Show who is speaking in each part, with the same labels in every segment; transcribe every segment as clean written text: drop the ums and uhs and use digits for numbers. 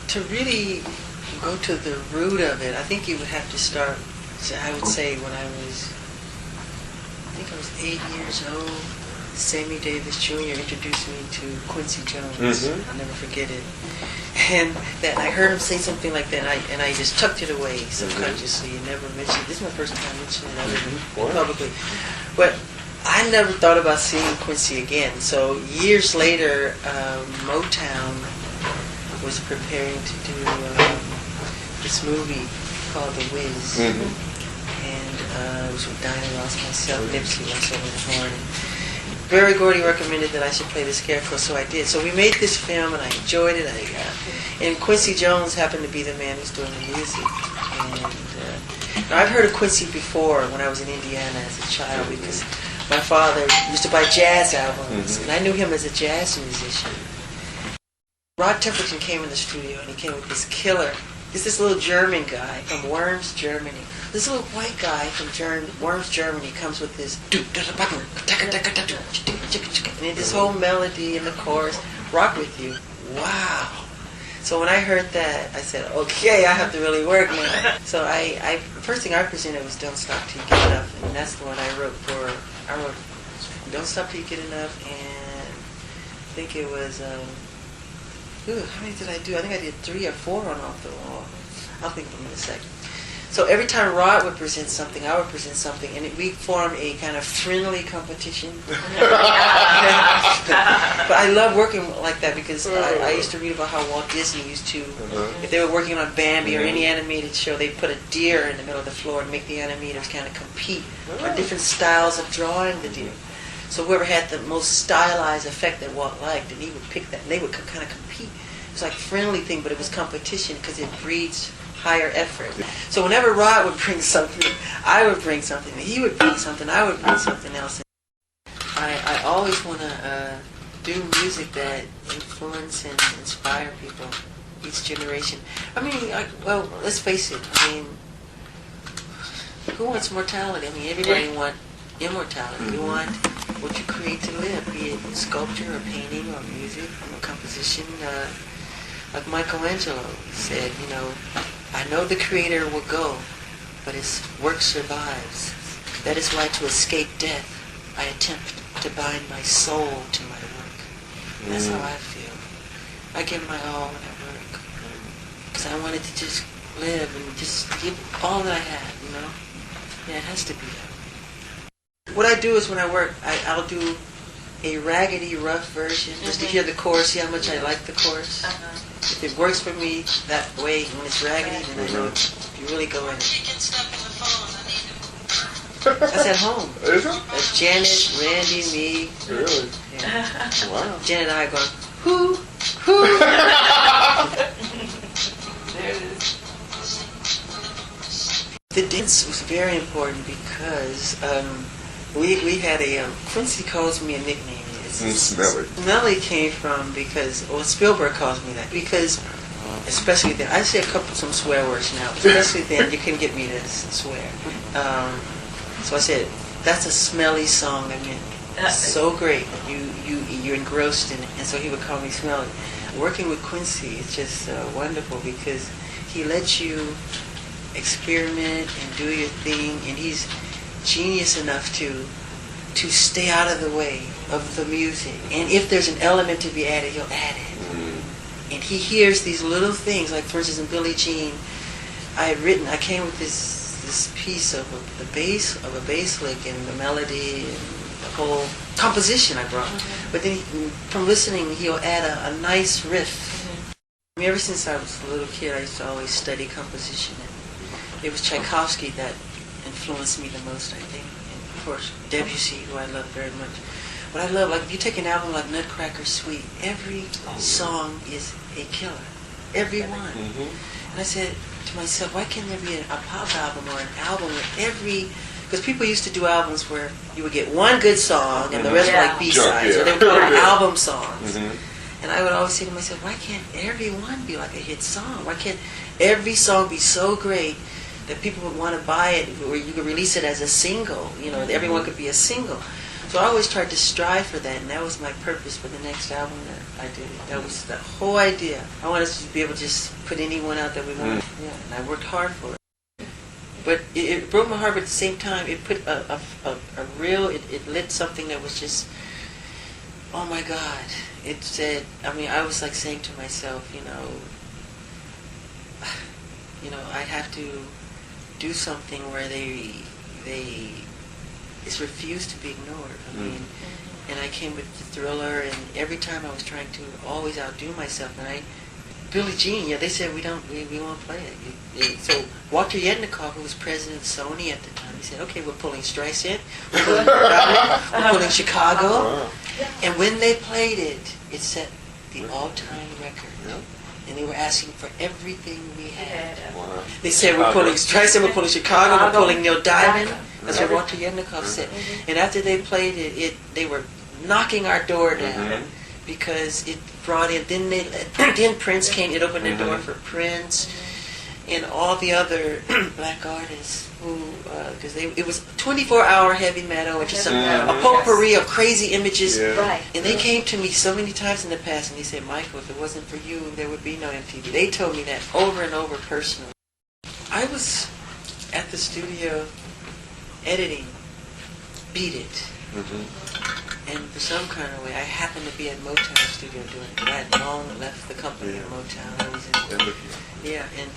Speaker 1: To really go to the root of it, I think you would have to start. I would say when I was 8 years old. Sammy Davis Jr. introduced me to Quincy Jones. I'll never forget it. And that I heard him say something like that, and I just tucked it away subconsciously and never mentioned it. This is my first time mentioning it publicly. But I never thought about seeing Quincy again. So years later, Motown was preparing to do this movie called The Wiz. And it was with Diana Ross, myself, Nipsey Russell, and Horn. Barry Gordy recommended that I should play the Scarecrow, so I did. So we made this film, and I enjoyed it. And Quincy Jones happened to be the man who's doing the music. And now I've heard of Quincy before when I was in Indiana as a child because my father used to buy jazz albums, and I knew him as a jazz musician. Rod Temperton came in the studio, and he came with this killer. He's this little German guy from Worms, Germany. This little white guy from Worms, Germany comes with this and this whole melody and the chorus rock with you. Wow. So when I heard that, I said, okay, I have to really work now. So I first thing I presented was Don't Stop Till You Get Enough, and that's the one I wrote for. I wrote Don't Stop Till You Get Enough, and I think it was, how many did I do? I think I did 3 or 4 on Off the Wall. I'll think of them in a second. So every time Rod would present something, I would present something, and we formed a kind of friendly competition. But I love working like that because I used to read about how Walt Disney used to, if they were working on Bambi or any animated show, they'd put a deer in the middle of the floor and make the animators kind of compete on different styles of drawing the deer. So whoever had the most stylized effect that Walt liked, and he would pick that, and they would kind of compete. It was like a friendly thing, but it was competition because it breeds higher effort. So whenever Rod would bring something, I would bring something. He would bring something, I would bring something else. I always want to do music that influence and inspire people, each generation. I mean, well, let's face it. I mean, who wants mortality? I mean, everybody wants immortality. You want what you create to live, be it sculpture or painting or music or composition. Like Michelangelo said, you know, I know the Creator will go, but his work survives. That is why to escape death, I attempt to bind my soul to my work. That's how I feel. I give my all when I work. Because I wanted to just live and just give all that I had, you know? Yeah, it has to be that. What I do is when I work, I'll do a raggedy, rough version, just to hear the chorus, see how much I like the chorus. If it works for me that way when it's raggedy, then I know you really go in it. That's at home.
Speaker 2: Is it?
Speaker 1: That's Janet, Randy, me.
Speaker 2: Really?
Speaker 1: Yeah.
Speaker 2: Wow.
Speaker 1: Janet and I are going, who? There it is. The dance was very important because we had a, Quincy calls me a nickname.
Speaker 2: Smelly.
Speaker 1: Smelly came from because, well, Spielberg calls me that because, especially then, I say some swear words now, especially then you couldn't get me to swear. So I said, that's a smelly song. I mean, so great. You're engrossed in it, and so he would call me Smelly. Working with Quincy is just wonderful because he lets you experiment and do your thing, and he's genius enough to stay out of the way of the music. And if there's an element to be added, he'll add it. And he hears these little things, like for instance in Billie Jean, I came with this piece of a bass lick and the melody and the whole composition I brought. But then from listening, he'll add a nice riff. I mean, ever since I was a little kid, I used to always study composition. And it was Tchaikovsky that influenced me the most, I think. Of course, Debussy, who I love very much. But I love, like, if you take an album like Nutcracker Suite, every song is a killer. Every one. And I said to myself, why can't there be a pop album or an album where because people used to do albums where you would get one good song and the rest were like B-sides, or they would call them album songs. And I would always say to myself, why can't every one be like a hit song? Why can't every song be so great that people would want to buy it, or you could release it as a single, you know, everyone could be a single. So I always tried to strive for that, and that was my purpose for the next album. I did it. That was the whole idea. I wanted us to be able to just put anyone out that we wanted. Yeah, and I worked hard for it. But it broke my heart, but at the same time, it put a real, it lit something that was just, oh my God. It said, I mean, I was like saying to myself, I'd have to do something where it's refused to be ignored. I mean, and I came with the Thriller, and every time I was trying to always outdo myself, and Billie Jean, they said we won't play it. So Walter Yetnikoff, who was president of Sony at the time, he said, okay, we're pulling Streisand, we're pulling we're pulling Chicago, and when they played it, it set the all-time record. And they were asking for everything we had.
Speaker 2: Wow.
Speaker 1: They said we're pulling Streisand, we're pulling Chicago, we're pulling Neil Diamond. That's what Walter Yetnikoff said. And after they played it, they were knocking our door down because it brought in. Then Prince came. It opened the door for Prince and all the other black artists who, because it was 24-hour heavy metal, which is a potpourri of crazy images.
Speaker 3: Right.
Speaker 1: And they came to me so many times in the past, and they said, Michael, if it wasn't for you, there would be no MTV. They told me that over and over personally. I was at the studio editing Beat It. And for some kind of way, I happened to be at Motown studio doing it. I had long left the company in Motown. I was in, and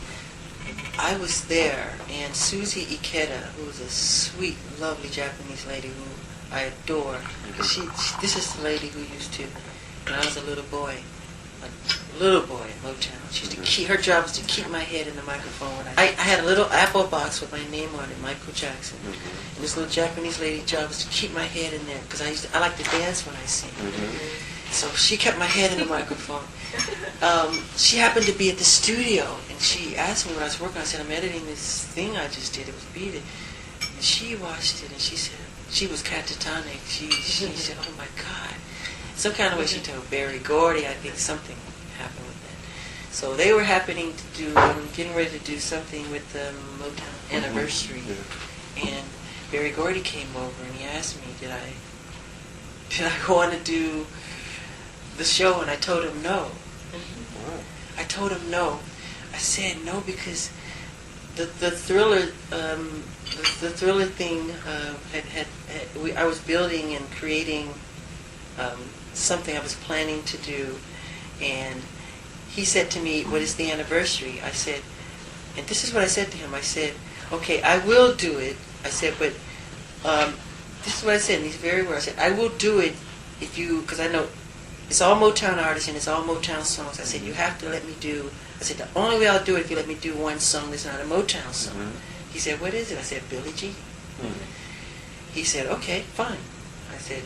Speaker 1: I was there, and Susie Ikeda, who was a sweet, lovely Japanese lady who I adore. This is the lady who used to, when I was a little boy at Motown. She used to her job was to keep my head in the microphone. When I had a little apple box with my name on it, Michael Jackson. And this little Japanese lady's job was to keep my head in there because I like to dance when I sing. So she kept my head in the microphone. She happened to be at the studio, and she asked me when I was working. I said, I'm editing this thing I just did. It was Beat It. And she watched it, and she said, she was catatonic. She said, oh my God. Some kind of way she told Barry Gordy, I think something happened with that. So they were happening to do, getting ready to do something with the Motown anniversary. And Barry Gordy came over and he asked me, did I want to do the show? And I told him no. I told him no. I said no because the Thriller the Thriller thing I was building and creating something I was planning to do, and he said to me, what is the anniversary? I said, and this is what I said to him. I said, okay, I will do it. I said, but this is what I said, and he's very well. I said, I will do it if you, because I know it's all Motown artists and it's all Motown songs. I said, you have to let me do, I said, the only way I'll do it if you let me do one song that's not a Motown song. He said, what is it? I said, Billie Jean. He said, okay, fine. I said,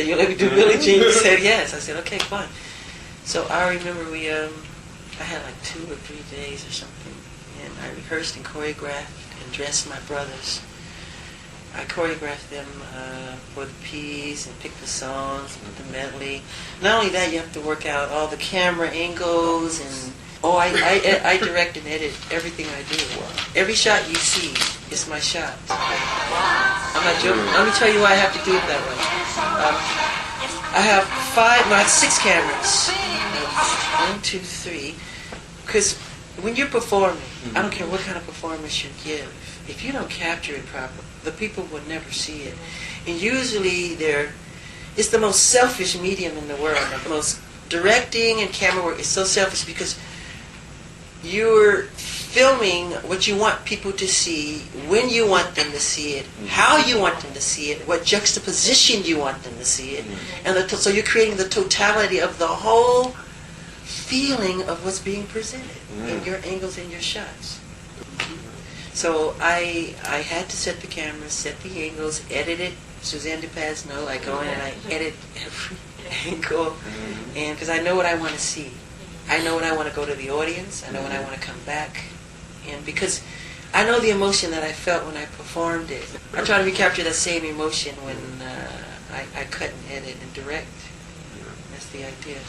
Speaker 1: you'll let me do Billie Jean? He said, yes. I said, okay, fine. So I remember I had like 2 or 3 days or something, and I rehearsed and choreographed and dressed my brothers. I choreographed them for the piece and picked the songs and the medley. Not only that, you have to work out all the camera angles and I direct and edit everything I do. Every shot you see is my shot. I'm not joking. Let me tell you why I have to do it that way. I have 6 cameras. 1, 2, 3. Because when you're performing, I don't care what kind of performance you give, if you don't capture it properly, the people will never see it. And usually it's the most selfish medium in the world. The most directing and camera work is so selfish because you're filming what you want people to see, when you want them to see it, how you want them to see it, what juxtaposition you want them to see it, and so you're creating the totality of the whole feeling of what's being presented in your angles and your shots. So I had to set the camera, set the angles, edit it. Suzanne DePazno, I go in and I edit every angle, and because I know what I want to see. I know when I want to go to the audience. I know when I want to come back. And because I know the emotion that I felt when I performed it. I try to recapture that same emotion when I cut and edit and direct. That's the idea.